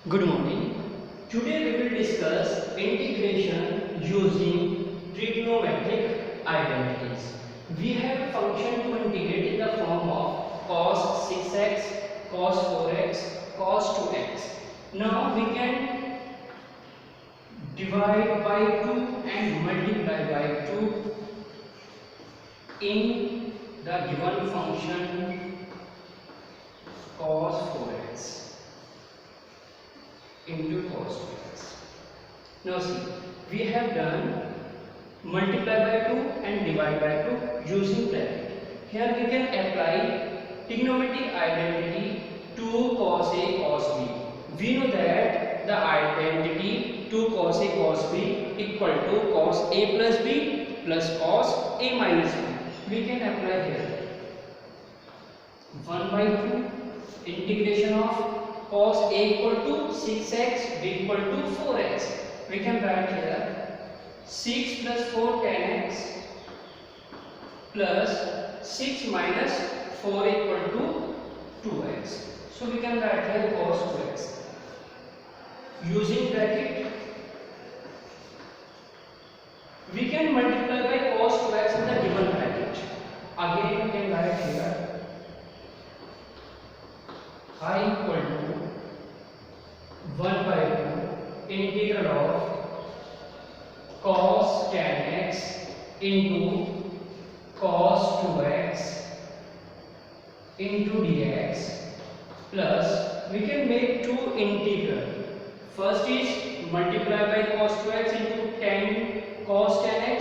Good morning. Today we will discuss integration using trigonometric identities. We have a function to integrate in the form of cos 6x, cos 4x, cos 2x. Now we can divide by 2 and multiply by 2 in the given function cos 4x into cos 2x. Now see, we have done multiply by 2 and divide by 2 using bracket. Here we can apply trigonometric identity 2 cos A cos B. We know that the identity 2 cos A cos B equal to cos A plus B plus cos A minus B. We can apply here 1 by 2 integration of cos A equal to 6x, B equal to 4x. We can write here 6 plus 4 10x plus 6 minus 4 equal to 2x. So we can write here cos 2x. Using bracket, we can multiply by cos 2x in the given bracket. Again we can write here I equal to 1 by 2 integral of cos 10x into cos 2x into dx plus we can make two integral. First is multiply by cos 2x into 10 cos 10x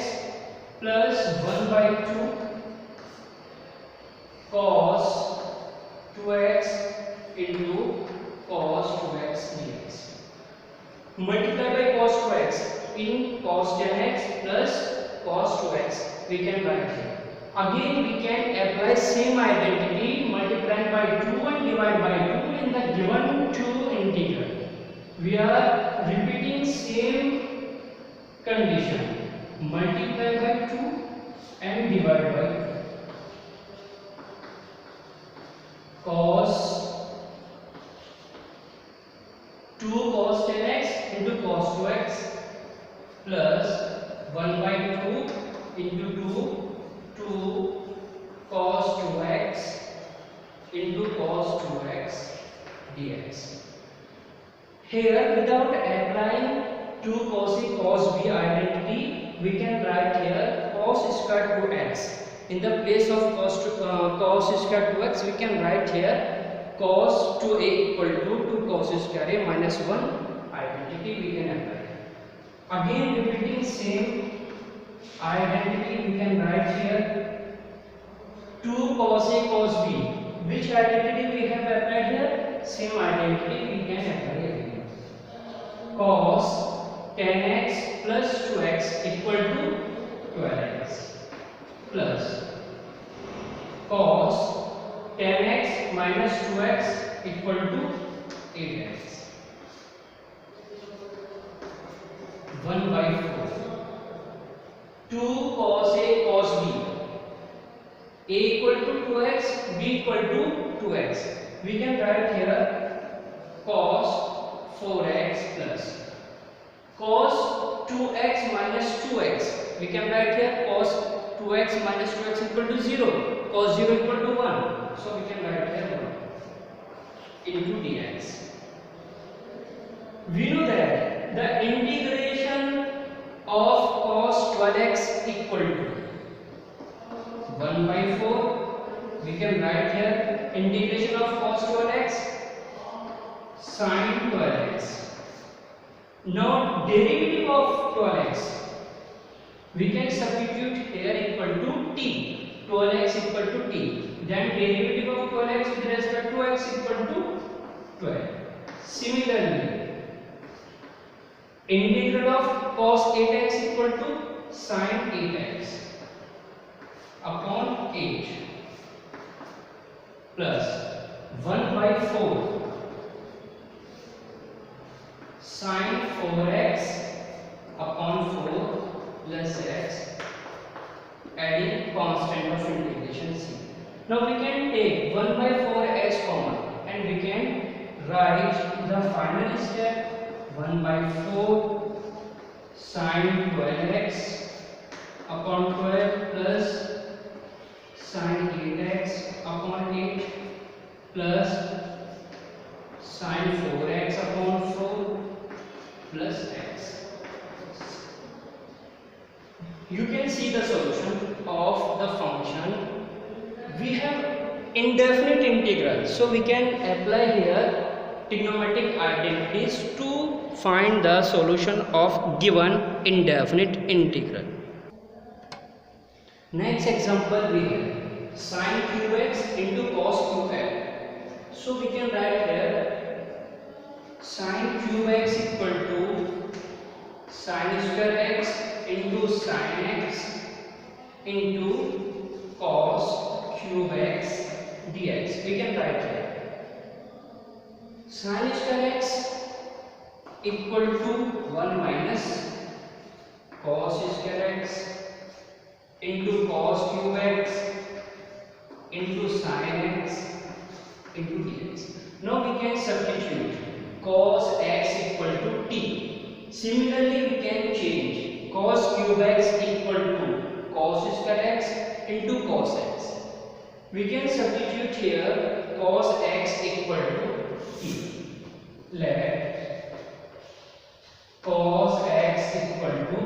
plus 1 by 2 cos 2x into cos 2x dx. Multiply by cos 2x in cos 10x plus cos 2x. We can write here. Again we can apply same identity multiplying by 2 and divide by 2 in the given two integral. We are repeating same condition. Multiply by 2 and divide by 2. Cos 2 cos 10x into cos 2x plus 1 by 2 into 2 cos 2x into cos 2x dx. Here without applying 2 cos A cos B identity, we can write here cos square 2x. In the place of cos square 2x, we can write here cos 2a equal to 2 cos square a minus 1 identity we can apply. Again repeating same identity, we can write here 2 cos a cos b. Which identity we have applied here? Same identity we can apply again. Cos 10x plus 2x equal to 12x plus cos 10x minus 2x equal to 8x. 1 by 4. 2 cos A cos B. A equal to 2x, B equal to 2x. We can write here cos 4x plus cos 2x minus 2x. We can write here cos 2x minus 2x equal to 0. Cos 0 equal to 1. So we can write here 1 into dx. We know that the integration of cos 12x equal to 1 by 4. We can write here integration of cos 12x sin 12x. Now derivative of 12x. We can substitute here equal to t. 12x equal to t. Then derivative of 12x with respect to x equal to 12. Similarly, integral of cos 8x equal to sin 8x upon 8 plus 1 by 4 sin 4x upon 4 plus x, adding constant of integration c. Now we can take 1 by 4 as common and we can write the final step 1 by 4 sine 12x upon 12 plus sine 8x upon 8 plus sine 4x upon 4 plus x. You can see the solution of the function. We have indefinite integral, so we can apply here trigonometric identities to find the solution of given indefinite integral. Next example we have sine cube x into cos cube x. So we can write here sine cube x equal to sine square x into sine x into cos cube x dx. We can write here sine square x equal to 1 minus cos square x into cos cube x into sine x into dx. Now we can substitute cos x equal to t. Similarly we can change cos cube x equal to cos square x into cos x. We can substitute here cos x equal to t. Let cos x equal to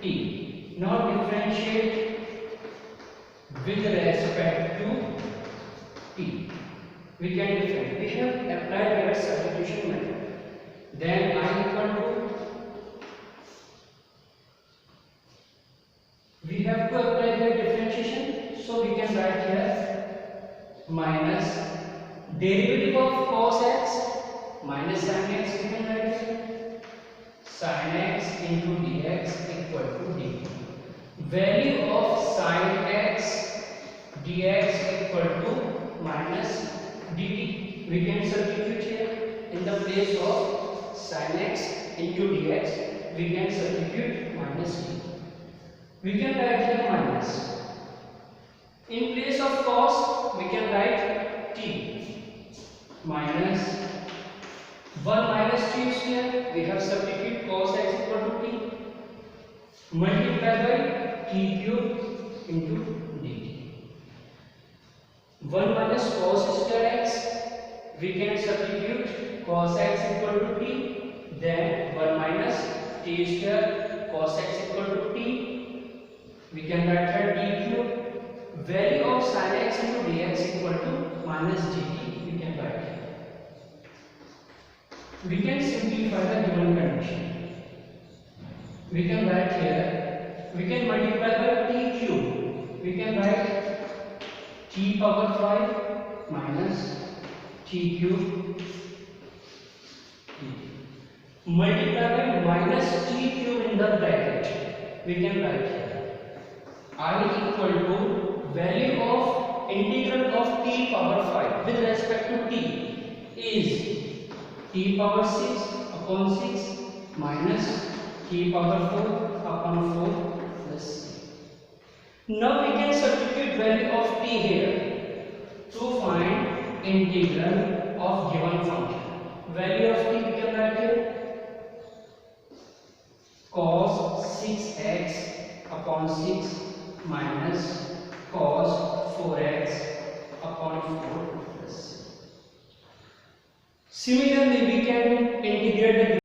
t. Now differentiate with respect to t. We can differentiate. We have applied here substitution method. Then I equal to, we have to apply here differentiation, so we can write here minus derivative of cos x minus sin x. We can write here sin x into dx equal to dt. Value of sin x dx equal to minus dt. We can substitute here in the place of sin x into dx. We can substitute minus dt. We can write here minus. In place of cos, we can write t minus 1 minus t square. We have substitute cos x equal to t multiplied by t cube into dt. 1 minus cos square x, we can substitute cos x equal to t, then 1 minus t square cos x equal to t. We can write here t cube. Value of sin x into dx equal to minus dt. We can write here. We can simplify the given condition. We can write here, we can multiply by t cube. We can write t power 5 minus t cube multiply by minus t cube in the bracket. We can write here I equal to value of integral of t power 5 with respect to t is t power 6 upon 6 minus t power 4 upon 4 plus c. Now we can substitute value of t here to find integral of given function. Value of t we can write here cos 6x upon 6 minus cos 4x upon 4 plus. Similarly, we can